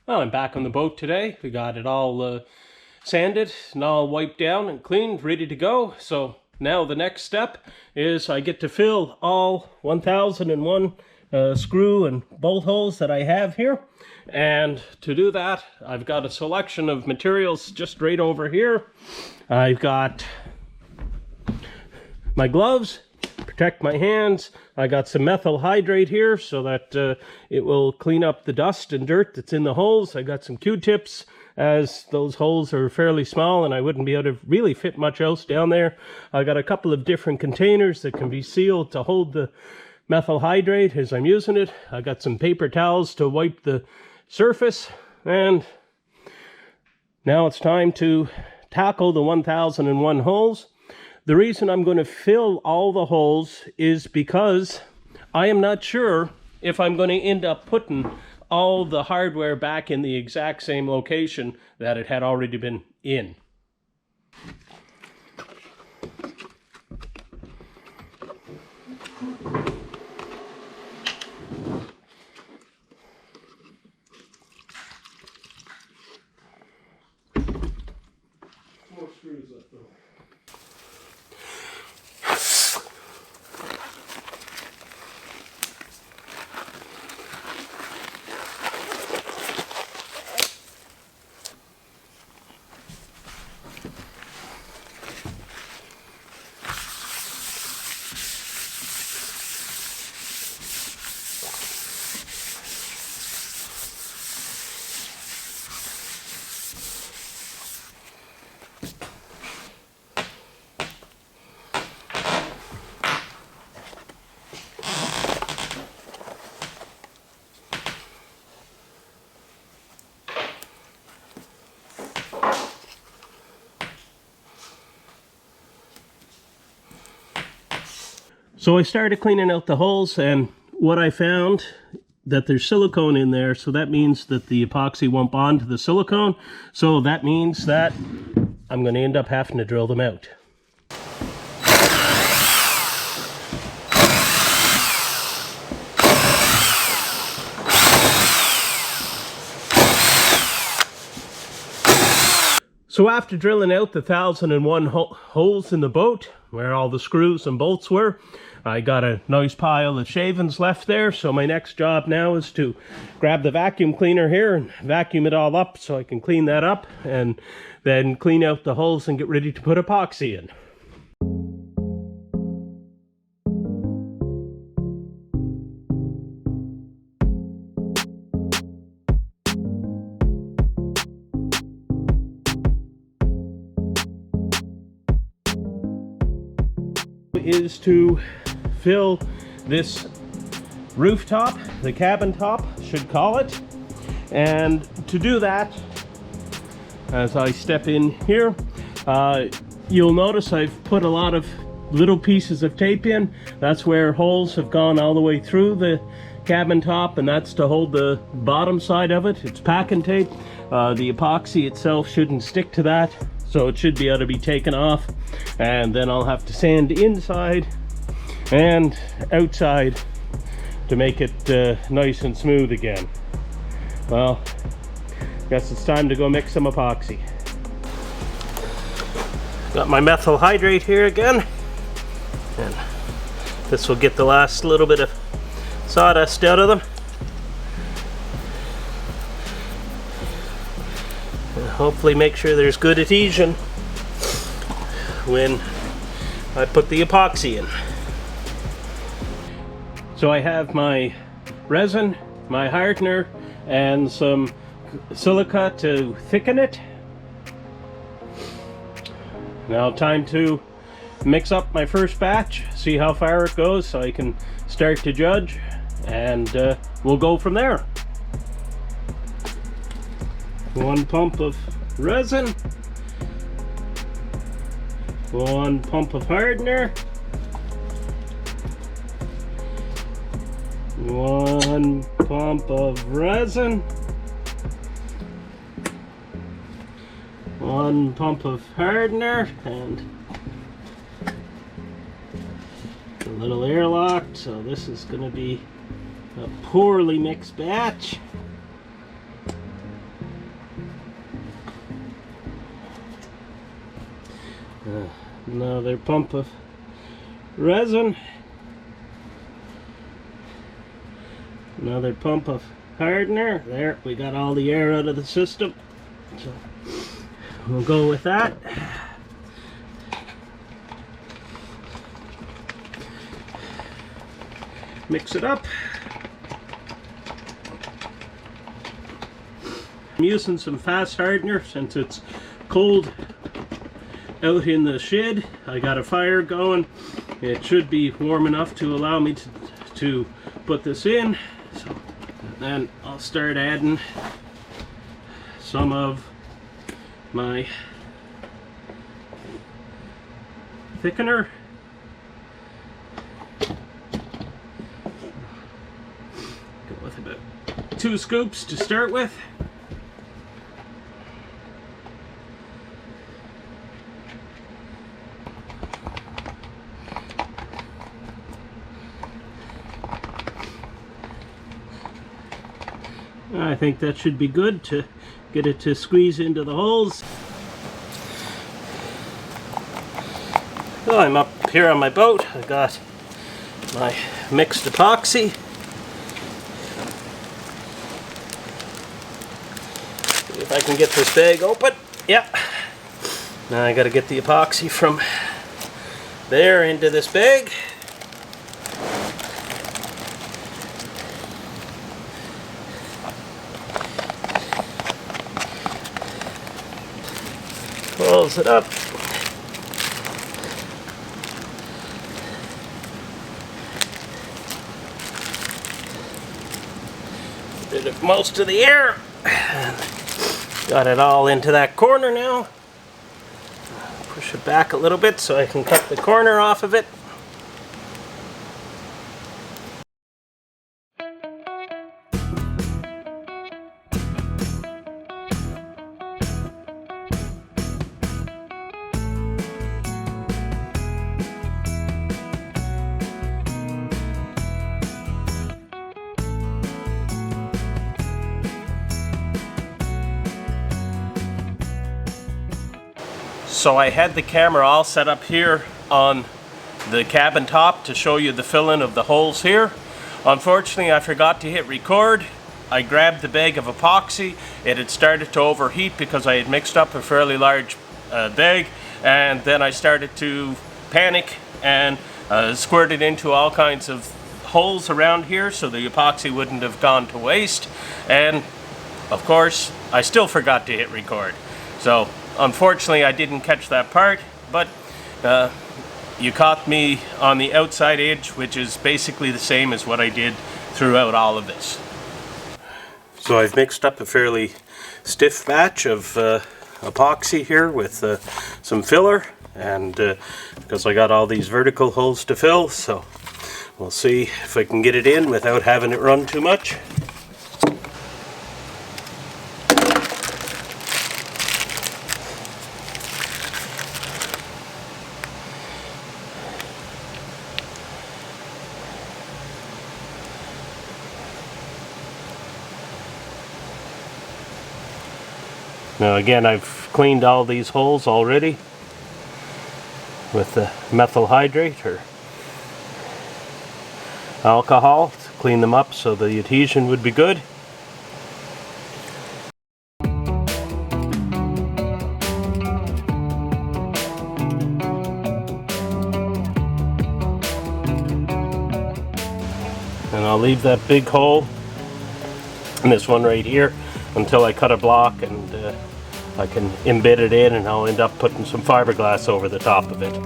Well, I'm back on the boat today. We got it all sanded and all wiped down and cleaned, ready to go. So now the next step is I get to fill all 1001 screw and bolt holes that I have here. And to do that, I've got a selection of materials just right over here. I've got my gloves, protect my hands. I got some methyl hydrate here so that it will clean up the dust and dirt that's in the holes. I got some Q-tips, as those holes are fairly small and I wouldn't be able to really fit much else down there. I got a couple of different containers that can be sealed to hold the methyl hydrate as I'm using it. I got some paper towels to wipe the surface, and now it's time to tackle the 1001 holes. The reason I'm going to fill all the holes is because I am not sure if I'm going to end up putting all the hardware back in the exact same location that it had already been in. More screws left though. So I started cleaning out the holes, and what I found that there's silicone in there, so that means that the epoxy won't bond to the silicone. So that means that I'm going to end up having to drill them out. So after drilling out the 1001 holes in the boat, where all the screws and bolts were, I got a nice pile of shavings left there. So my next job now is to grab the vacuum cleaner here and vacuum it all up so I can clean that up and then clean out the holes and get ready to put epoxy in. Is to fill this rooftop, the cabin top, should call it. And to do that, as I step in here, you'll notice I've put a lot of little pieces of tape in. That's where holes have gone all the way through the cabin top, and that's to hold the bottom side of it. It's packing tape. The epoxy itself shouldn't stick to that, so it should be able to be taken off, and then I'll have to sand inside and outside to make it nice and smooth again. Well, guess it's time to go mix some epoxy. Got my methyl hydrate here again, and this will get the last little bit of sawdust out of them. And hopefully make sure there's good adhesion when I put the epoxy in. So I have my resin, my hardener, and some silica to thicken it. Now time to mix up my first batch, see how far it goes so I can start to judge, and we'll go from there. 1 pump of resin, 1 pump of hardener, 1 pump of resin, 1 pump of hardener, and a little airlock. So this is going to be a poorly mixed batch. Another pump of resin. Another pump of hardener. There, we got all the air out of the system. So we'll go with that. Mix it up. I'm using some fast hardener since it's cold out in the shed. I got a fire going. It should be warm enough to allow me to put this in. So then I'll start adding some of my thickener. Go with about 2 scoops to start with. I think that should be good to get it to squeeze into the holes. Well, I'm up here on my boat. I got my mixed epoxy. See if I can get this bag open. Yeah. Now I got to get the epoxy from there into this bag. Close it up. Rid of most of the air. Got it all into that corner now. Push it back a little bit so I can cut the corner off of it. So I had the camera all set up here on the cabin top to show you the filling of the holes here. Unfortunately, I forgot to hit record. I grabbed the bag of epoxy. It had started to overheat because I had mixed up a fairly large bag, and then I started to panic and squirted into all kinds of holes around here so the epoxy wouldn't have gone to waste. And of course, I still forgot to hit record. So unfortunately, I didn't catch that part, but you caught me on the outside edge, which is basically the same as what I did throughout all of this. So I've mixed up a fairly stiff batch of epoxy here with some filler, and because I got all these vertical holes to fill, so we'll see if I can get it in without having it run too much. Now again, I've cleaned all these holes already with the methyl hydrate or alcohol to clean them up so the adhesion would be good. And I'll leave that big hole in this one right here until I cut a block and I can embed it in, and I'll end up putting some fiberglass over the top of it.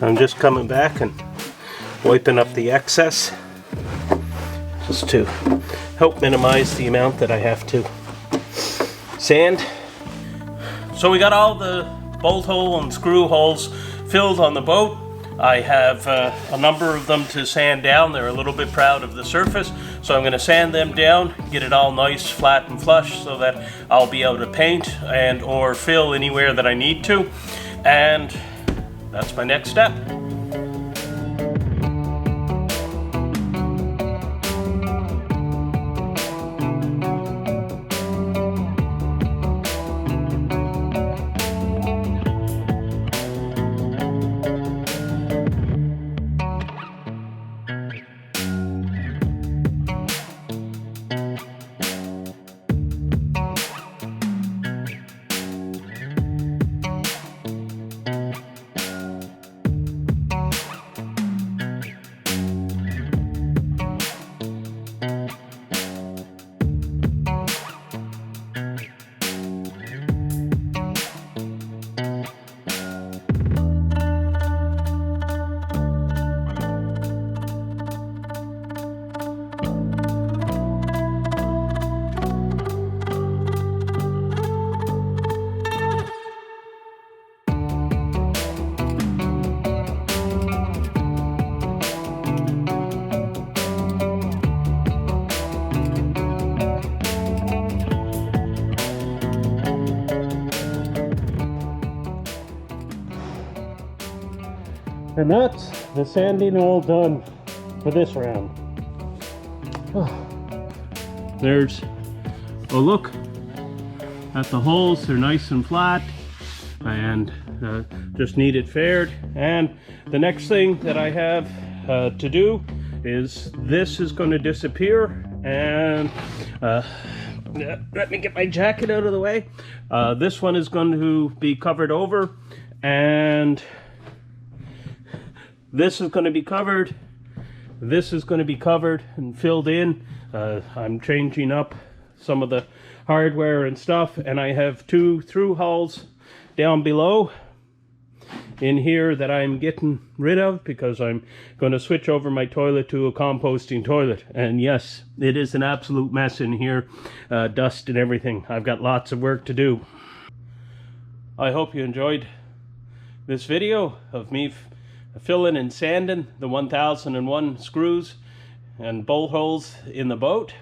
I'm just coming back and wiping up the excess just to help minimize the amount that I have to sand. So we got all the bolt hole and screw holes filled on the boat. I have a number of them to sand down. They're a little bit proud of the surface, so I'm going to sand them down, get it all nice, flat and flush, so that I'll be able to paint and or fill anywhere that I need to. And that's my next step. And that's the sanding all done for this round. There's a look at the holes. They're nice and flat and just need it faired. And the next thing that I have to do is this is going to disappear, and let me get my jacket out of the way. This one is going to be covered over, and this is going to be covered. This is going to be covered and filled in. I'm changing up some of the hardware and stuff, and I have 2 through hulls down below in here that I'm getting rid of because I'm going to switch over my toilet to a composting toilet. And yes, it is an absolute mess in here, dust and everything. I've got lots of work to do. I hope you enjoyed this video of me filling and sanding the 1001 screws and bolt holes in the boat.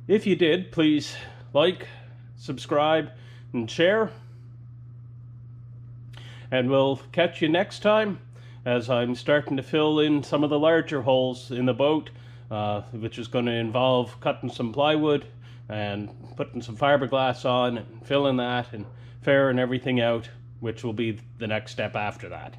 If you did, please like, subscribe, and share. And we'll catch you next time as I'm starting to fill in some of the larger holes in the boat, which is going to involve cutting some plywood and putting some fiberglass on and filling that and fairing everything out, which will be the next step after that.